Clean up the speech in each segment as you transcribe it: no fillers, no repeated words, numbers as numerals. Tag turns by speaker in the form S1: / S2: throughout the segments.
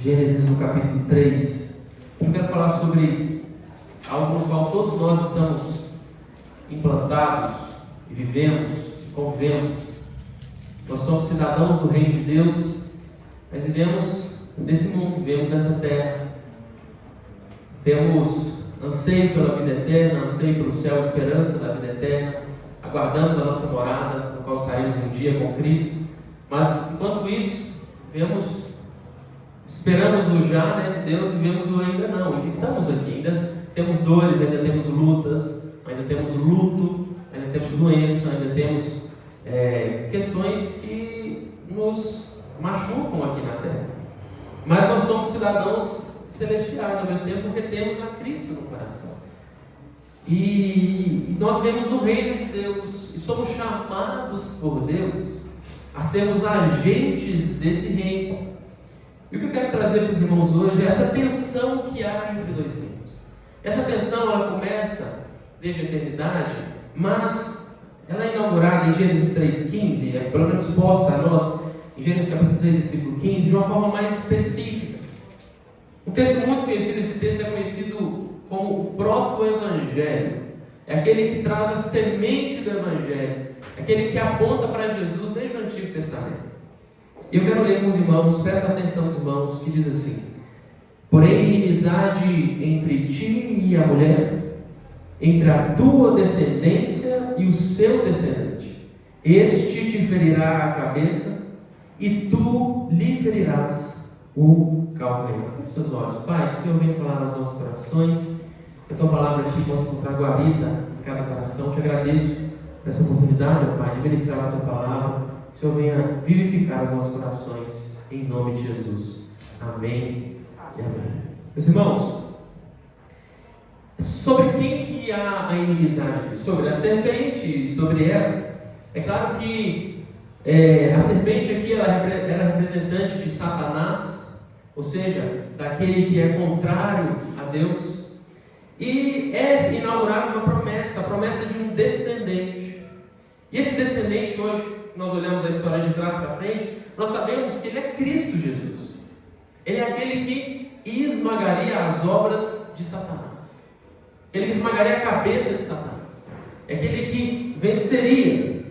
S1: Gênesis no capítulo 3. Eu quero falar sobre algo no qual todos nós estamos implantados e vivemos, e convivemos. Nós somos cidadãos do reino de Deus, mas vivemos nesse mundo, vivemos nessa terra. Temos anseio pela vida eterna, anseio pelo céu, esperança da vida eterna. Aguardamos a nossa morada, no qual sairemos um dia com Cristo. Mas enquanto isso, esperamos o já de Deus e vemos o ainda não. Ainda estamos aqui, ainda temos dores, ainda temos lutas, ainda temos luto, ainda temos doença, ainda temos questões que nos machucam aqui na terra. Mas nós somos cidadãos celestiais ao mesmo tempo, porque temos a Cristo no coração. E nós vivemos no reino de Deus e somos chamados por Deus a sermos agentes desse reino. E o que eu quero trazer para os irmãos hoje é essa tensão que há entre dois reinos. Essa tensão ela começa desde a eternidade, mas ela é inaugurada em Gênesis 3,15, é pelo menos posta a nós em Gênesis capítulo 3, versículo 15, de uma forma mais específica. Um texto muito conhecido, esse texto é conhecido como o proto-evangelho. É aquele que traz a semente do evangelho, é aquele que aponta para Jesus desde o Antigo Testamento. E eu quero ler com os irmãos, peço a atenção dos irmãos, que diz assim: porém inimizade entre ti e a mulher, entre a tua descendência e o seu descendente. Este te ferirá a cabeça, e tu lhe ferirás o calcanhar. Feche seus olhos. Pai, que o Senhor venha falar aos nossos corações, que a tua palavra aqui possa encontrar guarida em cada coração. Te agradeço por essa oportunidade, ó Pai, de ministrar a tua palavra. Que o Senhor venha vivificar os nossos corações, em nome de Jesus. Amém e amém. Meus irmãos, sobre quem que há a inimizade aqui? Sobre a serpente, sobre ela. É claro que a serpente aqui ela era representante de Satanás, ou seja, daquele que é contrário a Deus. E é inaugurada uma promessa, a promessa de um descendente. E esse descendente hoje, nós olhamos a história de trás para frente, nós sabemos que ele é Cristo Jesus. Ele é aquele que esmagaria as obras de Satanás. Ele que esmagaria a cabeça de Satanás. É aquele que venceria.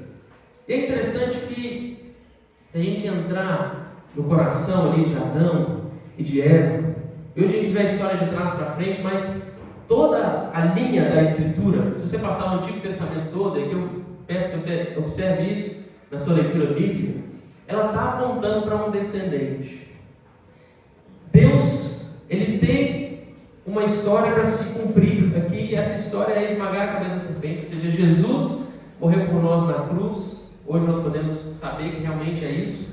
S1: E é interessante que a gente entrar no coração ali de Adão e de Eva, e hoje a gente vê a história de trás para frente, mas toda a linha da Escritura, se você passar o Antigo Testamento todo, é que eu peço que você observe isso na sua leitura bíblica, ela está apontando para um descendente. Deus, ele tem uma história para se cumprir aqui, e essa história é esmagar a cabeça da serpente, ou seja, Jesus morreu por nós na cruz. Hoje nós podemos saber que realmente é isso,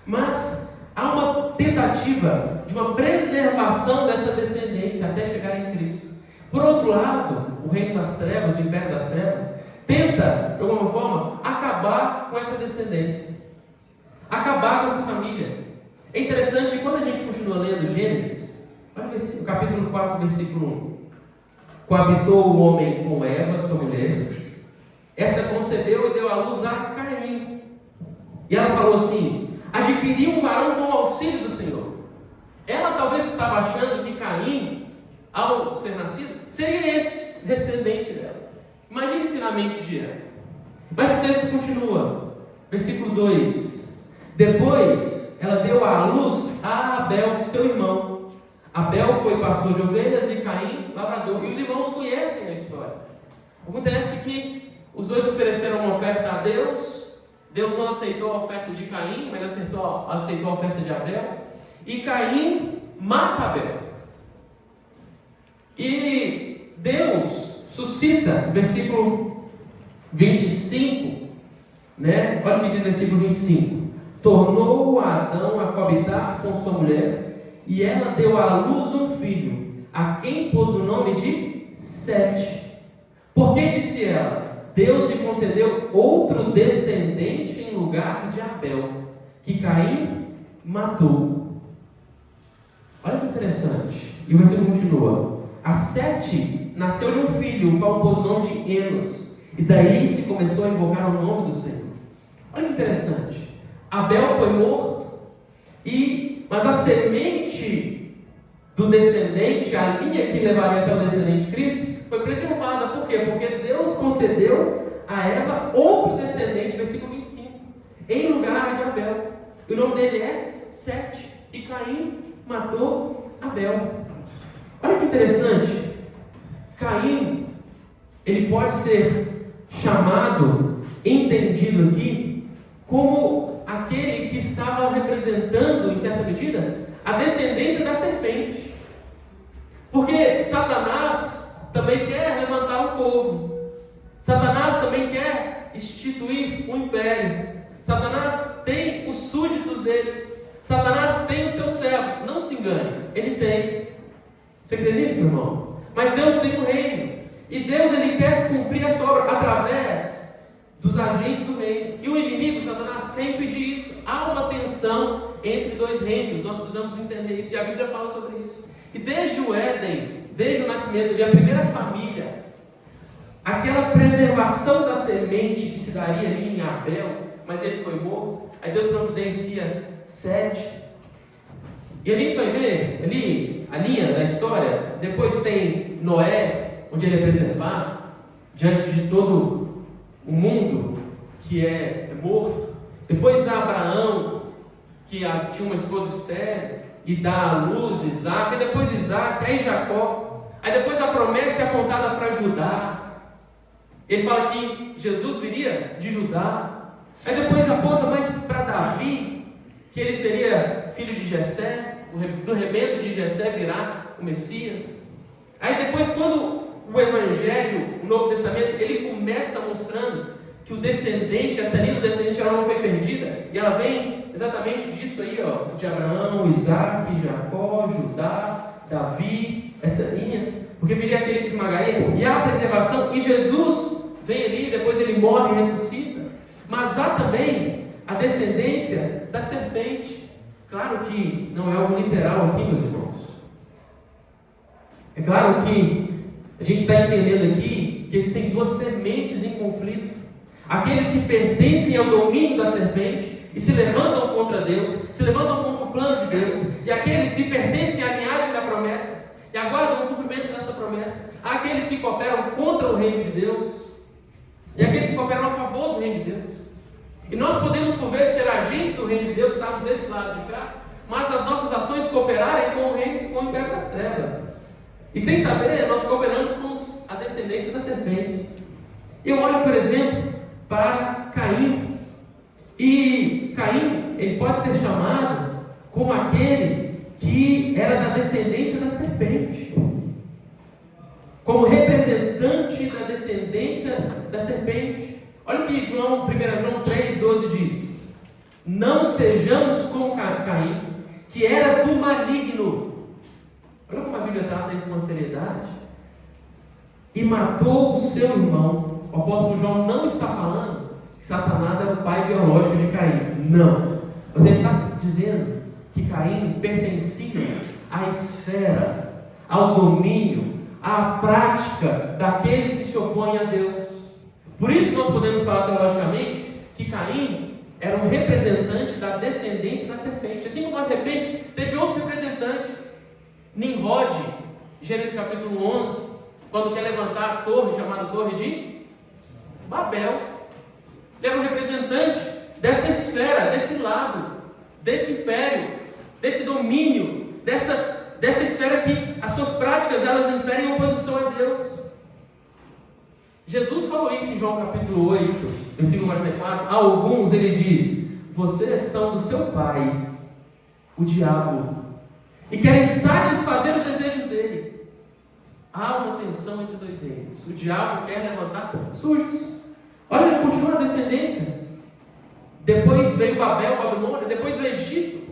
S1: mas há uma tentativa de uma preservação dessa descendência até chegar em Cristo. Por outro lado, o reino das trevas, o império das trevas, tenta, de alguma forma, acabar com essa descendência, acabar com essa família. É interessante que quando a gente continua lendo Gênesis, olha o capítulo 4, versículo 1. Coabitou o homem com Eva, sua mulher, esta concebeu e deu à luz a Caim. E ela falou assim: adquiri um varão com o auxílio do Senhor. Ela talvez estava achando que Caim, ao ser nascido, seria esse descendente dela. Imagine-se na mente de Eva. Mas o texto continua, versículo 2: depois ela deu à luz a Abel, seu irmão. Abel foi pastor de ovelhas e Caim lavrador. E os irmãos conhecem a história. Acontece que os dois ofereceram uma oferta a Deus. Deus não aceitou a oferta de Caim, mas aceitou a oferta de Abel. E Caim mata Abel. E Deus suscita, versículo 25, olha o que diz o versículo 25: tornou Adão a coabitar com sua mulher, e ela deu à luz um filho, a quem pôs o nome de Sete. Porque disse ela: Deus me concedeu outro descendente em lugar de Abel, que Caim matou. Olha que interessante. E o versículo continua: a Sete nasceu-lhe um filho, o qual pôs o nome de Enos, e daí se começou a invocar o nome do Senhor. Olha que interessante. Abel foi morto, mas a semente do descendente, a linha que levaria até o descendente de Cristo, foi preservada. Por quê? Porque Deus concedeu a Eva outro descendente, versículo 25, em lugar de Abel. E o nome dele é Sete. E Caim matou Abel. Olha que interessante. Caim, ele pode ser chamado, entendido aqui, como aquele que estava representando, em certa medida, a descendência da serpente. Porque Satanás também quer levantar um povo. Satanás também quer instituir um império. Satanás tem os súditos dele. Satanás tem os seus servos. Não se engane, ele tem. Você crê nisso, meu irmão? Mas Deus tem um reino. E Deus, ele quer cumprir a sua obra através dos agentes do reino. E o inimigo, Satanás, quer impedir isso. Há uma tensão entre dois reinos. Nós precisamos entender isso. E a Bíblia fala sobre isso. E desde o Éden, desde o nascimento de a primeira família, aquela preservação da semente que se daria ali em Abel, mas ele foi morto. Aí Deus providencia Sete. E a gente vai ver ali a linha da história. Depois tem Noé, onde ele é preservado diante de todo o mundo que é morto. Depois Abraão, que tinha uma esposa estéril e dá à luz Isaac. E depois Isaac, aí Jacó. Aí depois a promessa é apontada para Judá. Ele fala que Jesus viria de Judá. Aí depois aponta mais para Davi, que ele seria filho de Jessé, do rebento de Jessé virá o Messias. Aí depois, quando o Evangelho, o Novo Testamento, ele começa mostrando que o descendente, essa linha do descendente, ela não foi perdida, e ela vem exatamente disso aí, ó, de Abraão, Isaac, Jacó, Judá, Davi, essa linha, porque viria aquele que esmagaria, e há a preservação, e Jesus vem ali, depois ele morre e ressuscita, mas há também a descendência da serpente. Claro que não é algo literal aqui, meus irmãos. É claro que a gente está entendendo aqui que existem duas sementes em conflito. Aqueles que pertencem ao domínio da serpente e se levantam contra Deus, se levantam contra o plano de Deus, e aqueles que pertencem à linhagem da promessa e aguardam o cumprimento dessa promessa. Há aqueles que cooperam contra o reino de Deus e aqueles que cooperam a favor do reino de Deus. E nós podemos, por vezes, ser agentes do reino de Deus, estarmos desse lado de cá, mas as nossas ações cooperarem com o reino, com o império das trevas. E sem saber, nós cooperamos com a descendência da serpente. Eu olho, por exemplo, para Caim. E Caim, ele pode ser chamado como aquele que era da descendência da serpente. Como representante da descendência da serpente. Olha o que 1 João 3,12 diz: não sejamos como Caim, que era do maligno. Olha como a Bíblia trata isso com seriedade. E matou o seu irmão. O apóstolo João não está falando que Satanás era o pai biológico de Caim. Não. Mas ele está dizendo que Caim pertencia à esfera, ao domínio, à prática daqueles que se opõem a Deus. Por isso nós podemos falar teologicamente que Caim era um representante da descendência da serpente. Assim como a serpente teve outros representantes. Nimrod, Gênesis capítulo 11, quando quer levantar a torre, chamada Torre de Babel. Ele era um representante dessa esfera, desse lado, desse império, desse domínio, dessa esfera que as suas práticas elas inferem oposição a Deus. Jesus falou isso em João capítulo 8, versículo 44. A alguns ele diz: vocês são do seu pai, o diabo, e querem satisfazer os desejos dele. Há uma tensão entre dois reinos. O diabo quer levantar sujos. Olha, continua a descendência. Depois veio Babel, Babilônia, depois o Egito.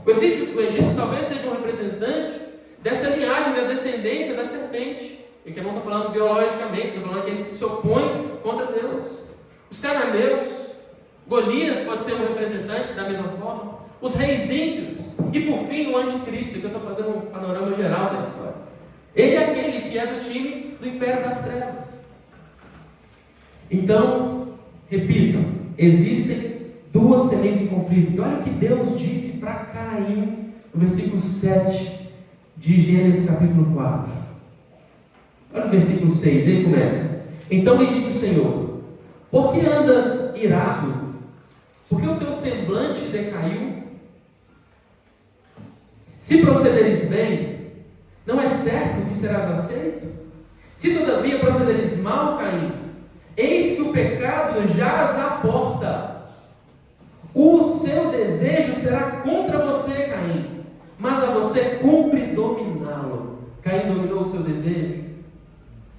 S1: O Egito talvez seja um representante dessa linhagem da descendência da serpente. E que não está falando biologicamente, está falando aqueles que se opõem contra Deus. Os cananeus, Golias pode ser um representante da mesma forma. Os reis ímpios. E por fim o anticristo, que eu estou fazendo um panorama geral da história. Ele é aquele que é do time do império das trevas. Então, repito, existem duas sementes em conflito. E olha o que Deus disse para Caim, no versículo 7. de Gênesis capítulo 4. Olha o versículo 6, ele começa. Então lhe disse o Senhor: por que andas irado? Por que o teu semblante decaiu? Se procederes bem, não é certo que serás aceito? Se todavia procederes mal, Caim, eis que o pecado jaz à porta. O seu desejo será contra você, Caim, mas a você cumpre dominá-lo. Caim dominou o seu desejo?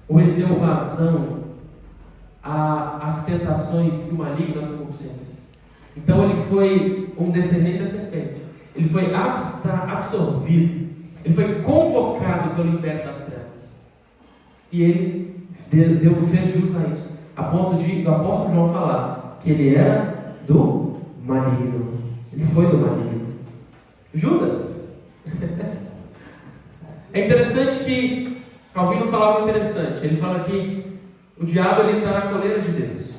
S1: Ou ele deu vazão às tentações que o maligno, as concupiscências? Então ele foi um descendente da serpente. Ele foi absorvido. Ele foi convocado pelo império das trevas. E ele fez jus a isso, a ponto do apóstolo João falar que ele era do maligno. Ele foi do maligno. Judas. É interessante que Calvino fala algo interessante. Ele fala que o diabo está na coleira de Deus.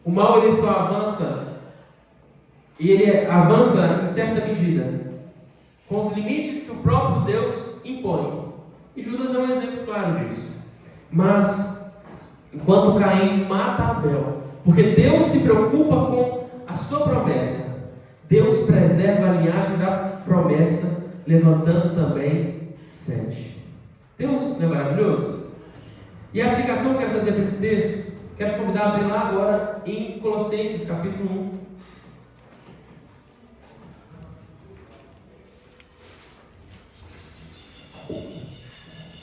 S1: O mal ele só avança, e ele avança em certa medida com os limites que o próprio Deus impõe. E Judas é um exemplo claro disso. Mas enquanto Caim mata Abel, porque Deus se preocupa com a sua promessa, Deus preserva a linhagem da promessa, levantando também Sete. Deus não é maravilhoso? E a aplicação que eu quero fazer para esse texto, quero te convidar a abrir lá agora em Colossenses capítulo 1.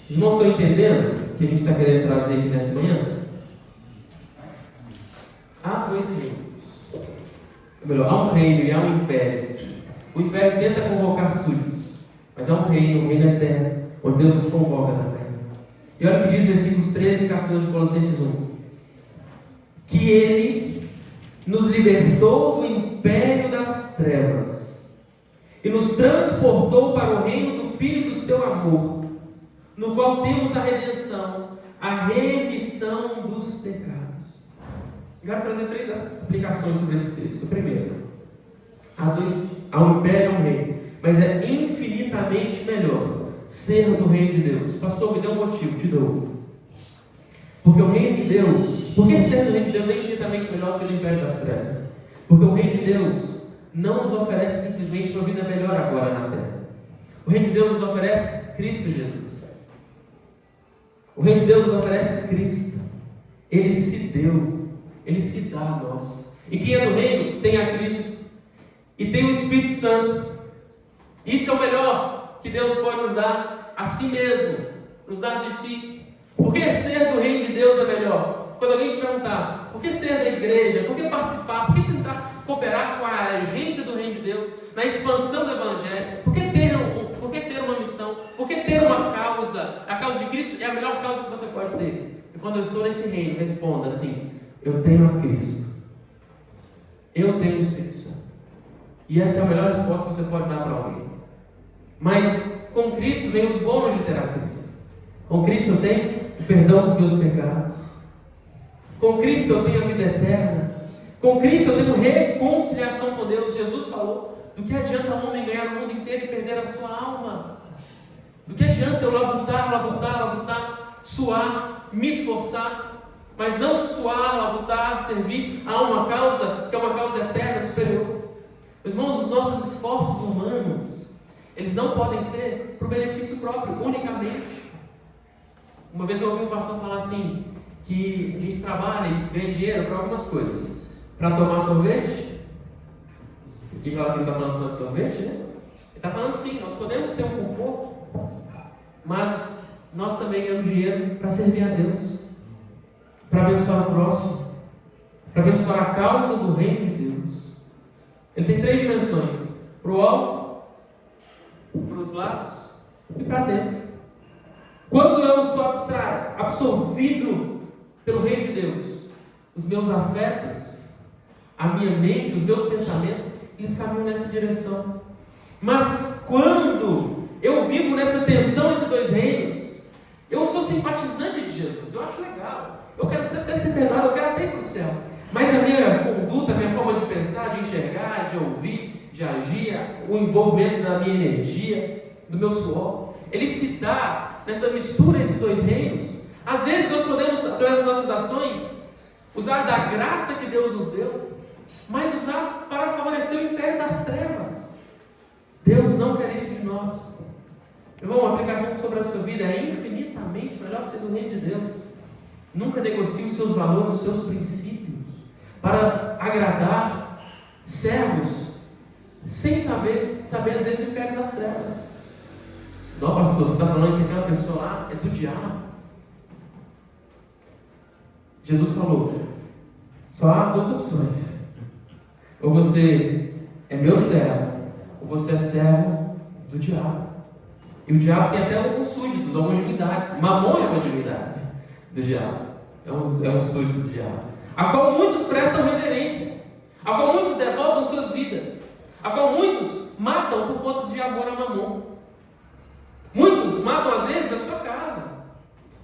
S1: Os irmãos estão entendendo o que a gente está querendo trazer aqui nessa manhã? Há dois reinos. Ou melhor, há um reino e há um império. O império tenta convocar súditos, mas há um reino eterno, onde Deus nos convoca também. E olha o que diz versículos 13 e 14 de Colossenses 1. Que Ele nos libertou do império das trevas e nos transportou para o reino do Filho do seu amor, no qual temos a redenção, a remissão dos pecados. Eu quero trazer 3 aplicações sobre esse texto. Primeiro, há um império e um reino, mas é infinitamente melhor ser do reino de Deus. Pastor, me dê um motivo, te dou. Porque o reino de Deus, por que ser do reino de Deus é infinitamente melhor do que o império das trevas? Porque o reino de Deus não nos oferece simplesmente uma vida melhor agora na terra. O reino de Deus nos oferece Cristo Jesus. O reino de Deus nos oferece Cristo. Ele se deu, Ele se dá a nós. E quem é do reino tem a Cristo e tem o Espírito Santo. Isso é o melhor que Deus pode nos dar a si mesmo, nos dar de si. Por que ser do reino de Deus é melhor? Quando alguém te perguntar, por que ser da igreja? Por que participar? Por que tentar cooperar com a agência do reino de Deus, na expansão do Evangelho? Por que ter uma missão? Por que ter uma causa? A causa de Cristo é a melhor causa que você pode ter. E quando eu estou nesse reino, responda assim: eu tenho a Cristo, eu tenho o Espírito Santo. E essa é a melhor resposta que você pode dar para alguém. Mas com Cristo vem os bônus de ter a Cristo. Com Cristo eu tenho o perdão dos meus pecados. Com Cristo eu tenho a vida eterna. Com Cristo eu tenho reconciliação com Deus. Jesus falou: do que adianta um homem ganhar o mundo inteiro e perder a sua alma? Do que adianta eu labutar, suar, me esforçar, mas não suar, labutar, servir a uma causa que é uma causa eterna, superior? Meus irmãos, os nossos esforços humanos, eles não podem ser para o benefício próprio, unicamente. Uma vez eu ouvi um pastor falar assim, que a gente trabalha e ganha dinheiro para algumas coisas. Para tomar sorvete. Aqui ele está falando só de sorvete, né? Ele está falando sim, nós podemos ter um conforto, mas nós também ganhamos dinheiro para servir a Deus, para abençoar o próximo, para abençoar a causa do reino de Deus. Ele tem 3 dimensões: para o alto, para os lados e para dentro. Quando eu sou absorvido pelo reino de Deus, os meus afetos, a minha mente, os meus pensamentos, eles caminham nessa direção. Mas quando eu vivo nessa tensão entre 2 reinos, eu sou simpatizante de Jesus, eu acho legal, eu quero até ser perdoado, eu quero até ir para o céu, mas a minha conduta, a minha forma de pensar, de enxergar, de ouvir, de agir, o envolvimento da minha energia, do meu suor. Ele se dá nessa mistura entre dois reinos. Às vezes nós podemos, através das nossas ações, usar da graça que Deus nos deu, mas usar para favorecer o império das trevas. Deus não quer isso de nós. Irmão, a aplicação sobre a sua vida é infinitamente melhor ser do reino de Deus. Nunca negocie os seus valores, os seus princípios, para agradar servos, sem saber às vezes, do império das trevas. Não, pastor, você está falando que aquela pessoa lá é do diabo. Jesus falou, só há duas opções. Ou você é meu servo, ou você é servo do diabo. E o diabo tem até alguns súditos, algumas divindades. Mamon é uma divindade do diabo. É um súdito do diabo. A qual muitos prestam reverência. A qual muitos devotam suas vidas. A qual muitos matam por conta de amor a Mamon. Muitos matam às vezes a sua casa.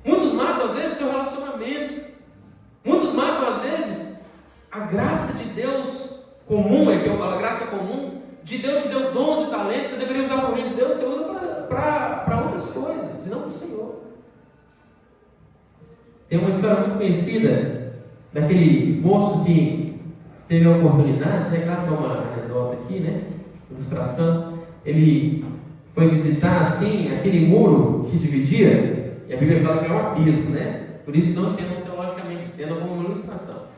S1: Muitos matam às vezes o seu relacionamento. Muitos matam às vezes a graça de Deus comum, é que eu falo, a graça comum. De Deus te deu dons e talentos, você deveria usar para o reino de Deus, você usa para outras coisas, e não para o Senhor. Tem uma história muito conhecida daquele moço que teve a oportunidade, né? Claro que é uma anedota aqui, né? Ilustração. Ele foi visitar assim aquele muro que dividia, e a Bíblia fala que é um abismo, né? Por isso não entendam teologicamente, entendam como uma ilustração.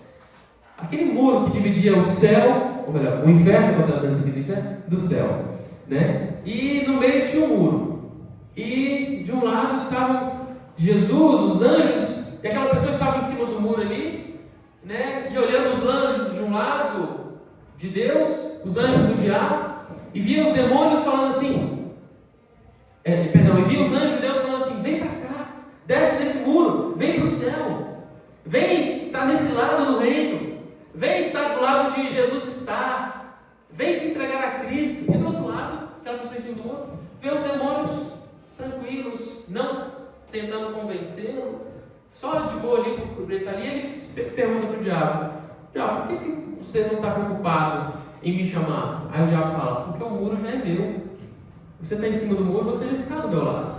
S1: Aquele muro que dividia o céu, ou melhor, o inferno, estou trazendo isso aqui do inferno, do céu, né? E no meio tinha um muro. E de um lado estavam Jesus, os anjos, e aquela pessoa estava em cima do muro ali, né? E olhando os anjos de um lado de Deus, os anjos do diabo, e via os demônios falando assim, e via os anjos de Deus falando assim, vem para cá, desce desse muro, vem para o céu, vem estar nesse lado do reino. Vem estar do lado onde Jesus está. Vem se entregar a Cristo. E do outro lado, aquela pessoa em cima do muro, vê os demônios tranquilos, não tentando convencê-lo, só de boa ali, porque ele está ali. Ele pergunta para o diabo, por que você não está preocupado em me chamar? Aí o diabo fala, porque o muro já é meu. Você está em cima do muro, você já está do meu lado.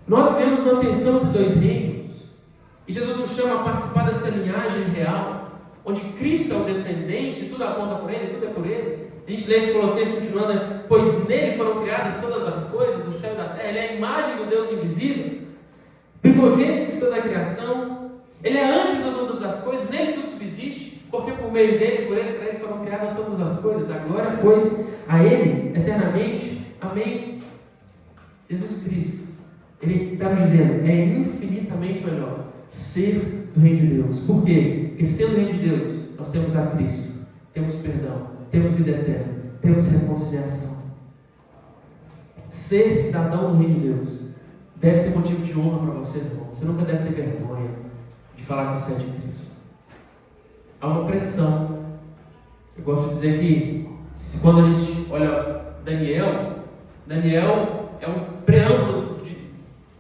S1: Nós vivemos uma tensão entre dois reinos. E Jesus nos chama a participar dessa linhagem real, onde Cristo é o descendente, tudo aponta por Ele, tudo é por Ele. A gente lê esse Colossenses continuando, né? Pois nele foram criadas todas as coisas do céu e da terra. Ele é a imagem do Deus invisível, primogênito de toda a criação. Ele é antes de todas as coisas, nele tudo subsiste, porque por meio dele, por ele e para ele foram criadas todas as coisas. A glória, pois, a Ele eternamente. Amém. Jesus Cristo, Ele está nos dizendo, é infinitamente melhor ser do reino de Deus. Por quê? Porque sendo do reino de Deus, nós temos a Cristo, temos perdão, temos vida eterna, temos reconciliação. Ser cidadão do reino de Deus deve ser motivo de honra para você, irmão. Você nunca deve ter vergonha de falar que você é de Cristo. Há uma pressão. Eu gosto de dizer que quando a gente olha Daniel é um preâmbulo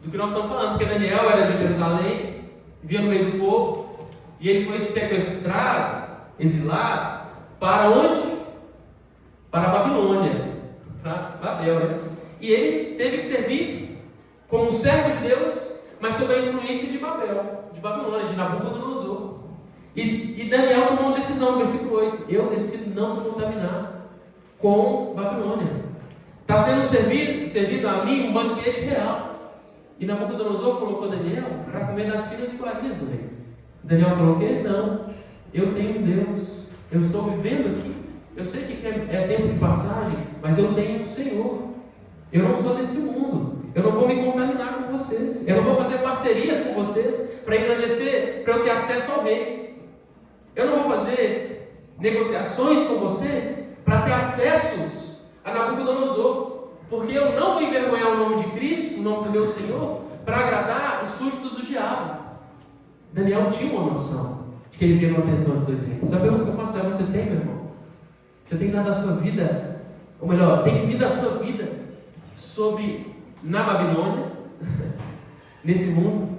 S1: do que nós estamos falando, porque Daniel era de Jerusalém, vivia no meio do povo, e ele foi sequestrado, exilado, para onde? Para a Babilônia, para Babel, né? E ele teve que servir como um servo de Deus, mas sob a influência de Babel, de Babilônia, de Nabucodonosor. E Daniel tomou uma decisão, versículo 8, eu decido não me contaminar com Babilônia. Está sendo servido a mim um banquete real. E Nabucodonosor colocou Daniel para comer das finas iguarias do rei. Daniel falou que não, eu tenho um Deus, eu estou vivendo aqui, eu sei que é tempo de passagem, mas eu tenho um Senhor. Eu não sou desse mundo, eu não vou me contaminar com vocês, eu não vou fazer parcerias com vocês para engrandecer, para eu ter acesso ao rei. Eu não vou fazer negociações com você para ter acessos a Nabucodonosor. Porque eu não vou envergonhar o nome de Cristo, o nome do meu Senhor, para agradar os súditos do diabo. Daniel tinha uma noção de que ele via uma tensão de dois reinos. A pergunta que eu faço é, você tem, meu irmão? Você tem dado a sua vida, ou melhor, tem vivido a sua vida na Babilônia, nesse mundo,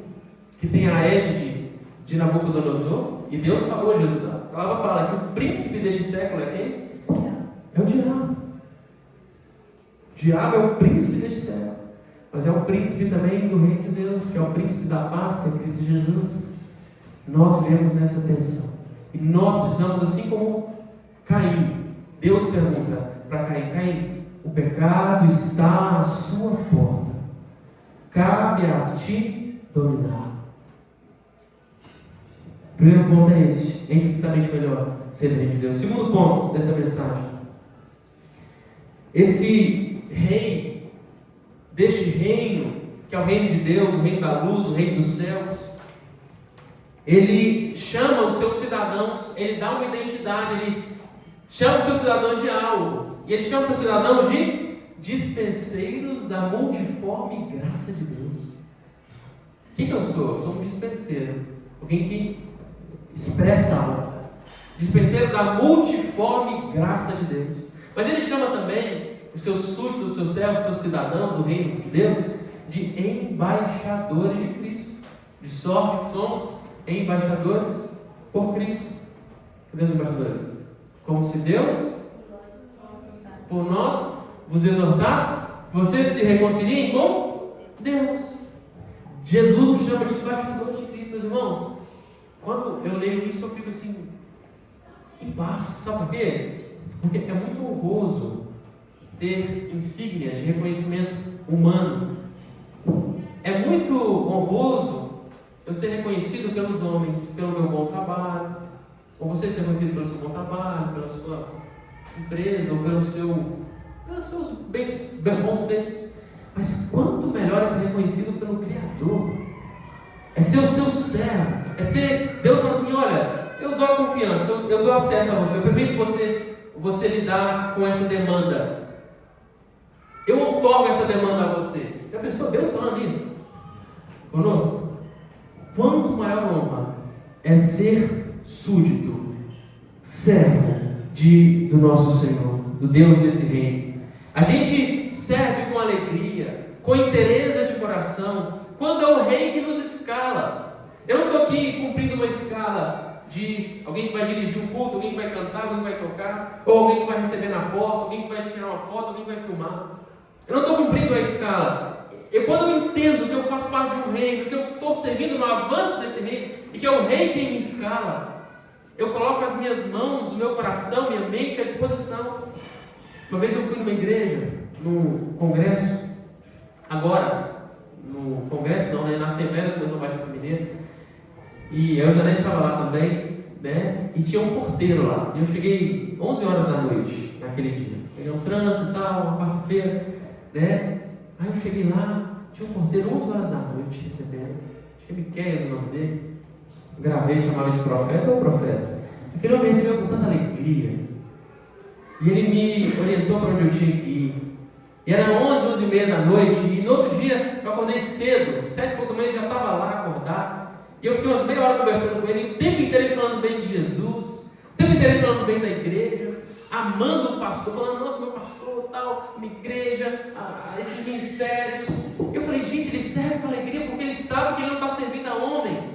S1: que tem a égide de Nabucodonosor, e Deus falou, Jesus, a palavra fala que o príncipe deste século é quem? É o diabo. O diabo é o príncipe deste século, mas é o príncipe também do reino de Deus, que é o príncipe da paz, que é Cristo Jesus. Nós vivemos nessa tensão. E nós precisamos, assim como Caim, Deus pergunta para Caim: Caim, o pecado está à sua porta, cabe a ti dominar. O primeiro ponto é esse: é infinitamente melhor ser do reino de Deus. Segundo ponto dessa mensagem: esse rei, deste reino, que é o reino de Deus, o reino da luz, o reino dos céus, ele chama os seus cidadãos, ele dá uma identidade, ele chama os seus cidadãos de algo, e ele chama os seus cidadãos de dispenseiros da multiforme graça de Deus. Quem que eu sou? Eu sou um dispenseiro, alguém que expressa algo, dispenseiro da multiforme graça de Deus. Mas ele chama também os seus súditos, os seus servos, os seus cidadãos do reino de Deus de embaixadores de Cristo, de sorte que somos embaixadores por Cristo. Cadê os embaixadores? Como se Deus por nós vos exortasse, vocês se reconciliem com Deus. Jesus nos chama de embaixadores de Cristo, meus irmãos. Quando eu leio isso, eu fico assim, em paz. Sabe por quê? Porque é muito honroso ter insígnias de reconhecimento humano. É muito honroso eu ser reconhecido pelos homens, pelo meu bom trabalho, ou você ser reconhecido pelo seu bom trabalho, pela sua empresa, ou pelos seus bons feitos. Mas quanto melhor é ser reconhecido pelo Criador, é ser o seu servo, é ter Deus falando assim: olha, eu dou a confiança, eu dou acesso a você, eu permito você lidar com essa demanda, eu outorgo essa demanda a você. Já pensou Deus falando isso conosco? Quanto maior honra é ser súdito, servo do nosso Senhor, do Deus desse reino. A gente serve com alegria, com inteireza de coração, quando é o rei que nos escala. Eu não estou aqui cumprindo uma escala de alguém que vai dirigir um culto, alguém que vai cantar, alguém que vai tocar, ou alguém que vai receber na porta, alguém que vai tirar uma foto, alguém que vai filmar. Eu não estou cumprindo a escala. Quando eu entendo que eu faço parte de um reino, que eu estou servindo no avanço desse reino, e que é o rei quem me escala, eu coloco as minhas mãos, o meu coração, minha mente à disposição. Uma vez eu fui numa igreja, num congresso, na Assembleia da Convenção Batista Mineira, e eu já estava lá também, né? E tinha um porteiro lá. E eu cheguei 11 horas da noite naquele dia. Peguei um trânsito e tal, uma quarta-feira, né? Aí eu cheguei lá, tinha um porteiro 11 horas da noite recebendo. Acho que é Miqueias o nome dele. Gravei, chamava de profeta ou profeta. Aquele homem recebeu com tanta alegria. E ele me orientou para onde eu tinha que ir. E era 11 e meia da noite. E no outro dia eu acordei cedo, 7h ele já estava lá acordado. E eu fiquei umas meia hora conversando com ele. E o tempo inteiro ele falando bem de Jesus, o tempo inteiro ele falando bem da igreja, amando o pastor, falando: nossa, meu pastor, tal, minha igreja, esses ministérios. Eu falei: gente, ele serve com alegria porque ele sabe que ele não está servindo a homens,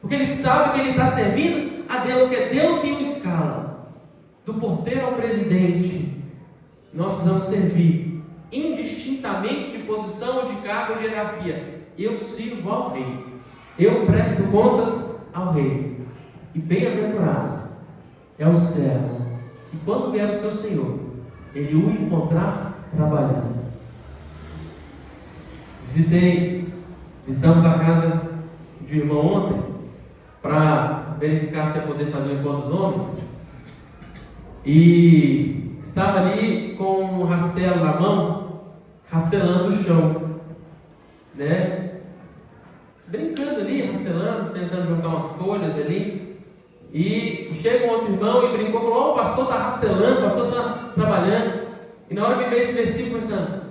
S1: porque ele sabe que ele está servindo a Deus, que é Deus quem o escala. Do porteiro ao presidente, nós precisamos servir indistintamente de posição ou de cargo ou de hierarquia. Eu sirvo ao rei, eu presto contas ao rei. E bem-aventurado é o servo que, quando vier o seu Senhor, ele o encontrar trabalhando. Visitamos a casa de um irmão ontem para verificar se ia poder fazer o encontro dos homens. E estava ali com um rastelo na mão, rastelando o chão, né? Brincando ali, rastelando, tentando juntar umas folhas ali. E chega um outro irmão e brincou, falou: o pastor está rastelando, o pastor está trabalhando. E na hora me veio esse versículo pensando: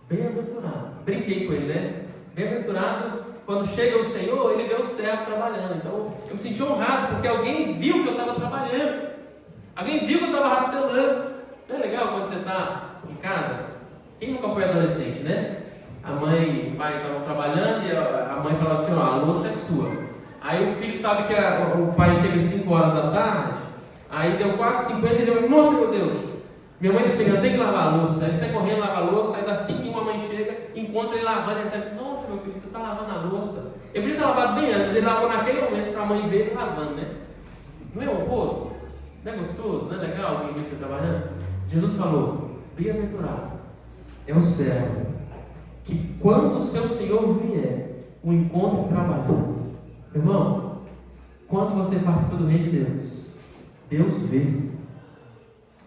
S1: bem-aventurado. Brinquei com ele, né? Bem-aventurado, quando chega o Senhor, ele vê o servo trabalhando. Então eu me senti honrado, porque alguém viu que eu estava trabalhando. Alguém viu que eu estava rastelando. Não é legal quando você está em casa? Quem nunca foi adolescente, né? A mãe e o pai estavam trabalhando e a mãe falava assim: ó, a louça é sua. Aí o filho sabe que o pai chega às 5 horas da tarde, aí deu 4h50 e ele falou: nossa, meu Deus, Minha mãe está chegando, tem que lavar a louça. Aí sai correndo, lava a louça, aí dá 5 e a mãe chega, encontra ele lavando e recebe: nossa, meu filho, você está lavando a louça. Eu podia ter lavado bem antes, mas ele lavou naquele momento para a mãe ver ele lavando, né? Não é o oposto? Não é gostoso? Não é legal alguém ver você trabalhando? Jesus falou: bem-aventurado é o servo que, quando o seu Senhor vier, o encontre trabalhando. Irmão, quando você participa do reino de Deus, Deus vê.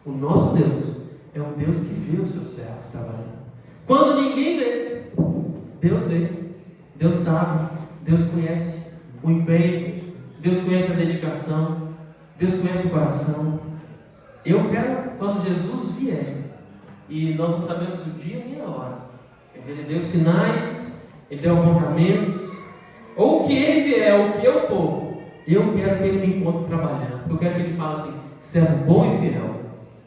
S1: O nosso Deus é um Deus que vê os seus servos trabalhando. Quando ninguém vê, Deus vê. Deus sabe, Deus conhece o empenho, Deus conhece a dedicação, Deus conhece o coração. Eu quero, quando Jesus vier, e nós não sabemos o dia nem a hora, quer dizer, Ele deu sinais, Ele deu apontamentos, ou o que Ele vier, ou o que eu for, eu quero que Ele me encontre trabalhando. Eu quero que Ele fale assim: servo bom e fiel,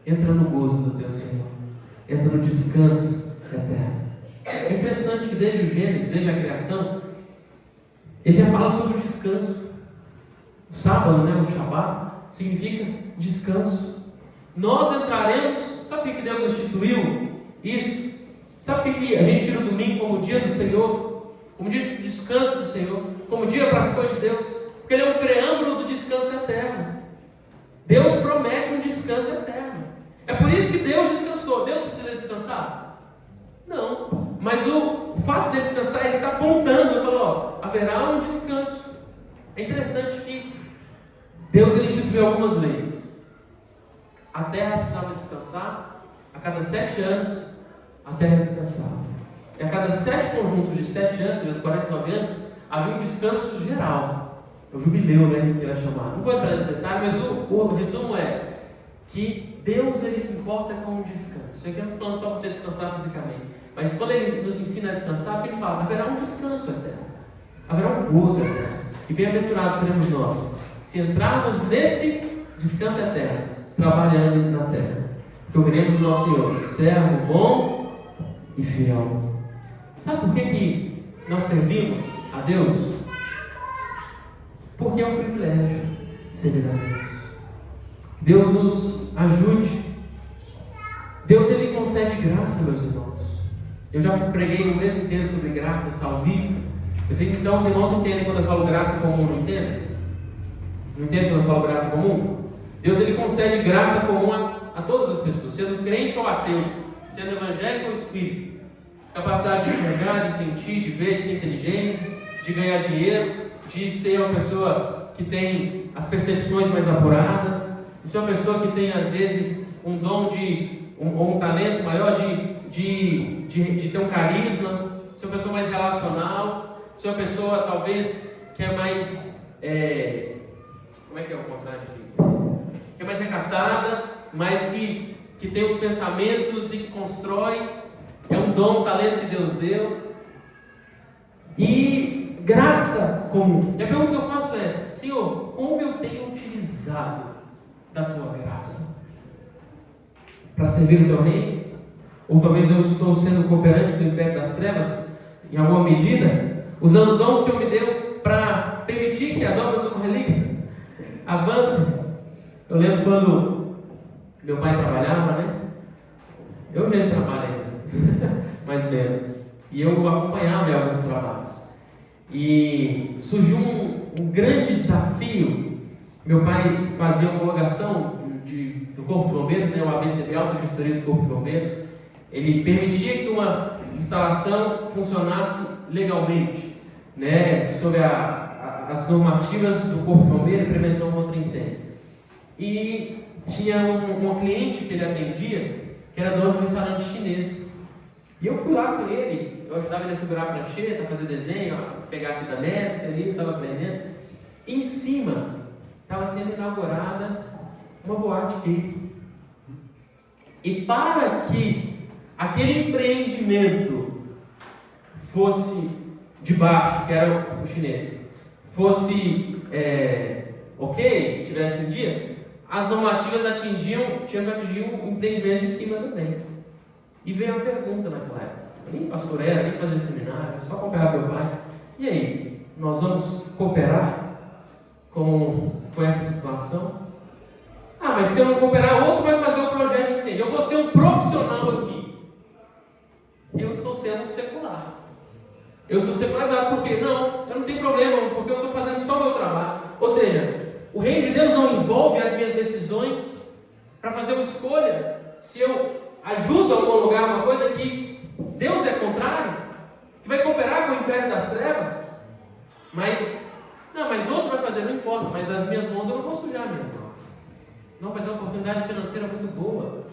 S1: entra no gozo do teu Senhor, entra no descanso eterno. É interessante que desde o Gênesis, desde a criação, Ele já fala sobre o descanso. O sábado, né, o Shabbat, significa descanso. Nós entraremos, sabe o que Deus instituiu isso? Sabe o que a gente tira o domingo como dia do Senhor, como dia de descanso do Senhor, como dia para as coisas de Deus? Porque ele é um preâmbulo do descanso eterno. Deus promete um descanso eterno. É por isso que Deus descansou. Deus precisa descansar? Não. Mas o fato de descansar, Ele está apontando. Ele falou: haverá um descanso. É interessante que Deus instituiu algumas leis. A terra precisava descansar. A cada 7 anos, a terra descansava. E a cada 7 conjuntos de 7 anos, vezes 49 anos, havia um descanso geral. É o jubileu, né, que era chamado. Não vou entrar nesse detalhe, mas o resumo é que Deus, Ele se importa com o descanso. Isso aqui eu não estou falando só para você descansar fisicamente, mas quando Ele nos ensina a descansar, Ele fala: haverá um descanso eterno, haverá um gozo eterno, e bem-aventurados seremos nós, se entrarmos nesse descanso eterno, trabalhando na terra, que ouviremos do nosso Senhor: servo bom e fiel. Sabe por que nós servimos a Deus? Porque é um privilégio servir a Deus. Deus nos ajude. Deus, Ele concede graça, meus irmãos. Eu já preguei o mês inteiro sobre graça salvífica. Eu sei que então os irmãos não entendem quando eu falo graça comum, não entendem? Não entendem quando eu falo graça comum? Deus, Ele concede graça comum a todas as pessoas, sendo crente ou ateu, sendo evangélico ou espírita. Capacidade de enxergar, de sentir, de ver, de ter inteligência, de ganhar dinheiro, de ser uma pessoa que tem as percepções mais apuradas, de ser uma pessoa que tem às vezes um dom ou um talento maior de ter um carisma, ser uma pessoa mais relacional, ser uma pessoa talvez que é mais, como é que é o contrário? Que é mais recatada, mas que tem os pensamentos e que constrói. É um dom, um talento que Deus deu. E graça comum. E a pergunta que eu faço é: Senhor, como eu tenho utilizado da tua graça? Para servir o teu reino? Ou talvez eu estou sendo cooperante do império das trevas, em alguma medida, usando o dom que o Senhor me deu para permitir que as obras do maligno avancem. Eu lembro quando meu pai trabalhava, né? Eu já trabalho ainda, mais ou menos. E eu acompanhava em alguns trabalhos. E surgiu um grande desafio. Meu pai fazia homologação do Corpo de Bombeiros, né, o AVCB, Alta Vistoria do Corpo de Bombeiros. Ele permitia que uma instalação funcionasse legalmente, né, sob as normativas do Corpo de Bombeiros e prevenção contra incêndio. E tinha uma cliente que ele atendia, que era dono de um restaurante chinês. E eu fui lá com ele, eu ajudava ele a segurar a prancheta, a fazer desenho, a pegar a fita métrica ali, eu estava aprendendo. E em cima estava sendo inaugurada uma boate gay. E para que aquele empreendimento fosse de baixo, que era o chinês, fosse ok, que tivesse um dia, as normativas tinham que atingir o empreendimento de cima também. E veio a pergunta naquela época: nem pastor era, nem fazia seminário, só acompanhava meu pai. E aí, nós vamos cooperar com essa situação? Ah, mas se eu não cooperar, outro vai fazer o projeto de incêndio. Eu vou ser um profissional aqui. Eu estou sendo secular. Eu sou secularizado porque não, eu não tenho problema, porque eu estou fazendo só o meu trabalho. Ou seja, o reino de Deus não envolve as minhas decisões para fazer uma escolha. Se eu ajudo a homologar uma coisa que Deus é contrário, que vai cooperar com o império das trevas, mas outro vai fazer, não importa, mas as minhas mãos eu não vou sujar minhas mãos. Não, mas é uma oportunidade financeira muito boa.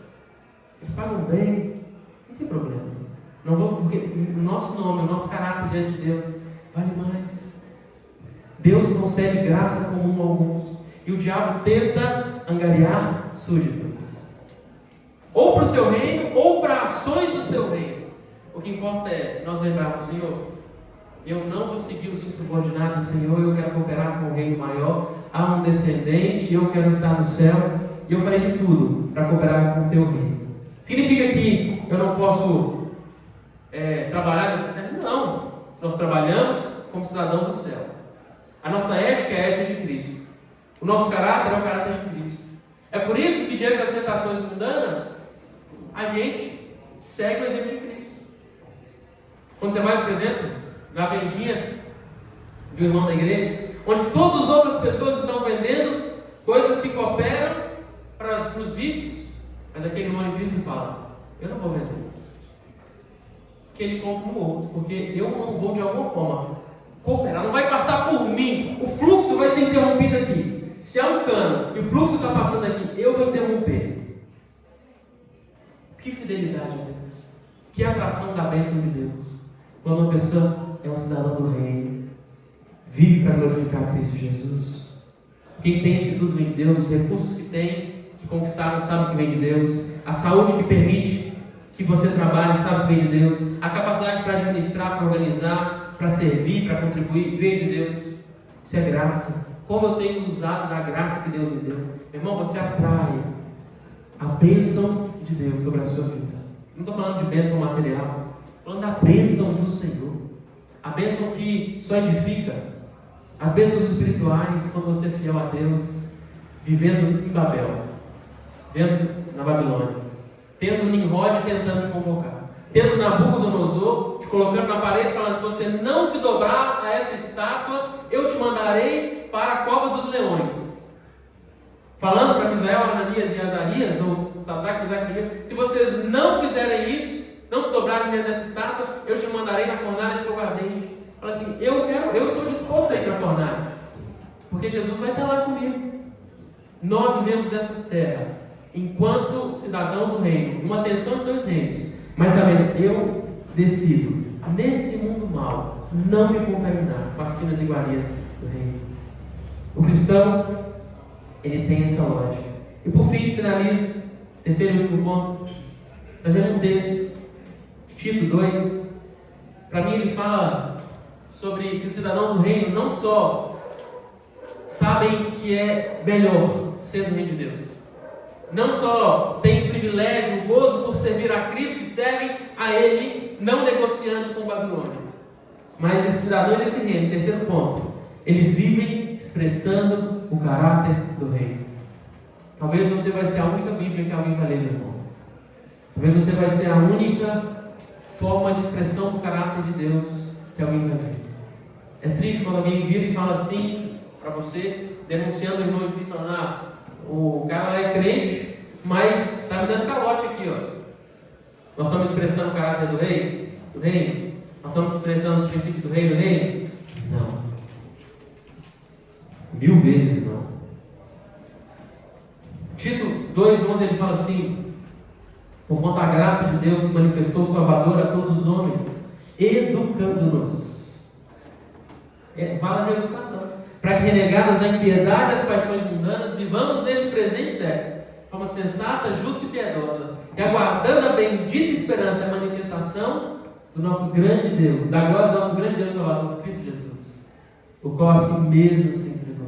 S1: Eles pagam bem, não tem problema. Não vou, porque o nosso nome, o nosso caráter diante de Deus vale mais. Deus concede graça comum a alguns, e o diabo tenta angariar súditos, ou para o seu reino, ou para ações do seu reino. O que importa é nós lembrarmos, Senhor, eu não vou seguir os insubordinados, Senhor, eu quero cooperar com o reino maior. Há um descendente, eu quero estar no céu, e eu farei de tudo para cooperar com o teu reino. Significa que eu não posso trabalhar nessa terra? Não. Nós trabalhamos como cidadãos do céu. A nossa ética é a ética de Cristo. O nosso caráter é o caráter de Cristo. É por isso que diante das tentações mundanas, a gente segue o exemplo de Cristo. Quando você vai, por exemplo, na vendinha de um irmão da igreja, onde todas as outras pessoas estão vendendo coisas que cooperam para os vícios, mas aquele irmão de Cristo fala: eu não vou vender isso. Que ele compra um outro, porque eu não vou de alguma forma cooperar, não vai passar por mim, o fluxo vai ser interrompido aqui. Se há um cano e o fluxo está passando aqui, eu vou interromper. Que fidelidade a Deus, que atração da bênção de Deus, quando uma pessoa é um cidadão do reino, vive para glorificar Cristo Jesus. Quem entende que tudo vem de Deus, os recursos que tem, que conquistaram, sabe que vem de Deus, a saúde que permite que você trabalhe, sabe que vem de Deus, a capacidade para administrar, para organizar, para servir, para contribuir, vem de Deus. Isso é graça. Como eu tenho usado da graça que Deus me deu. Irmão, você atrai a bênção de Deus sobre a sua vida. Não estou falando de bênção material, estou falando da bênção do Senhor. A bênção que só edifica. As bênçãos espirituais, quando você é fiel a Deus, vivendo em Babel, vivendo na Babilônia, tendo Nimrod tentando te convocar, tendo Nabucodonosor te colocando na parede, falando: se você não se dobrar a essa estátua, eu te mandarei para a cova dos leões. Falando para Misael, Ananias e Azarias, ou Sadraque, Mesaque e Abednego: se vocês não fizerem isso, não se dobrarem diante dessa estátua, eu te mandarei na fornalha de fogo ardente. Fala assim: eu sou disposto a ir para a fornalha, porque Jesus vai estar lá comigo. Nós vivemos dessa terra enquanto cidadãos do reino, uma tensão de dois reinos, mas sabendo, eu decido nesse mundo mau não me contaminar com as finas iguarias do reino. O cristão, ele tem essa lógica. E por fim, finalizo, terceiro e último ponto, trazendo um texto, Tito 2. Para mim ele fala sobre que os cidadãos do reino não só sabem que é melhor ser do reino de Deus, não só têm o privilégio, o gozo por servir a Cristo e servem a Ele, não negociando com Babilônia, mas esses cidadãos desse reino, terceiro ponto, eles vivem expressando o caráter do reino. Talvez você vai ser a única Bíblia que alguém vai ler, meu irmão. Talvez você vai ser a única forma de expressão do caráter de Deus que alguém vai ver. É triste quando alguém vira e fala assim para você, denunciando o irmão em Cristo, falando: o cara lá é crente, mas está me dando calote aqui, ó. Nós estamos expressando o caráter do rei, do reino? Nós estamos expressando os princípios do rei, do reino? Não. 1000 vezes não. Tito 2,11 ele fala assim: por quanto a graça de Deus se manifestou salvadora a todos os homens, educando-nos. Fala de educação. Para que, renegadas a impiedade e as paixões mundanas, vivamos neste presente século, de forma sensata, justa e piedosa, e aguardando a bendita esperança e a manifestação do nosso grande Deus, da glória do nosso grande Deus Salvador, Cristo Jesus, o qual a si mesmo se entregou,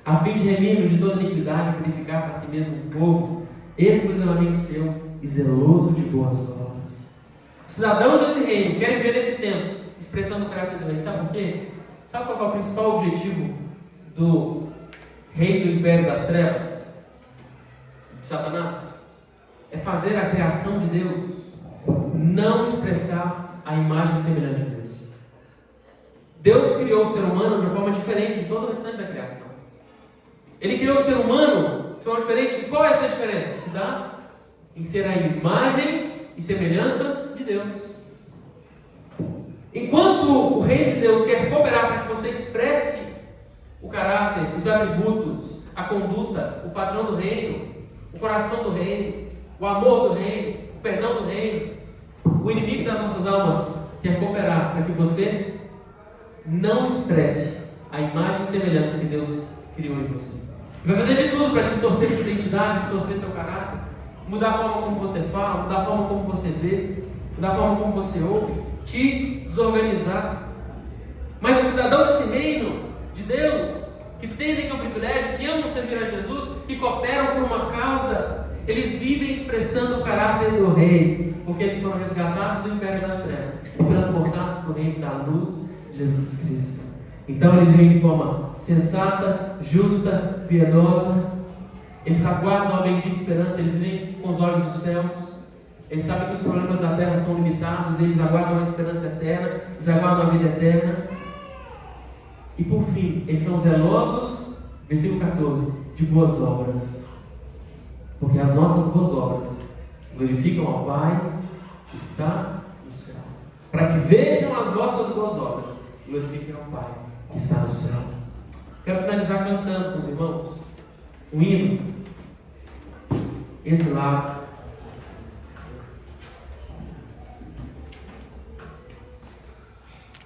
S1: a fim de remir-nos de toda iniquidade e purificar para si mesmo um povo exclusivamente seu e zeloso de boas obras. Os cidadãos desse reino querem ver nesse tempo expressando o caráter do rei. Sabe por quê? Sabe qual é o principal objetivo do rei do império das trevas? Satanás? É fazer a criação de Deus não expressar a imagem semelhante de Deus. Deus criou o ser humano de uma forma diferente de todo o restante da criação. Ele criou o ser humano de forma diferente. E qual é essa diferença? Se dá em ser a imagem e semelhança de Deus. Enquanto o reino de Deus quer cooperar para que você expresse o caráter, os atributos, a conduta, o padrão do reino, o coração do reino, o amor do reino, o perdão do reino, o inimigo das nossas almas quer cooperar para que você não expresse a imagem e semelhança que Deus criou em você. Vai fazer de tudo para distorcer sua identidade, distorcer seu caráter, mudar a forma como você fala, mudar a forma como você vê, mudar a forma como você ouve, te desorganizar. Mas os cidadãos desse reino de Deus, que entendem que é um privilégio, que amam servir a Jesus, que cooperam por uma causa, eles vivem expressando o caráter do rei, porque eles foram resgatados do império das trevas e transportados para o reino da luz, Jesus Cristo. Então eles vivem de forma sensata, justa, piedosa. Eles aguardam a bendita esperança, eles vêm com os olhos dos céus. Eles sabem que os problemas da terra são limitados, eles aguardam a esperança eterna, eles aguardam a vida eterna. E por fim, eles são zelosos, versículo 14, de boas obras. Porque as nossas boas obras glorificam ao Pai que está no céu. Para que vejam as vossas boas obras, glorifiquem ao Pai que está no céu. Quero finalizar cantando com os irmãos um hino. Esse lá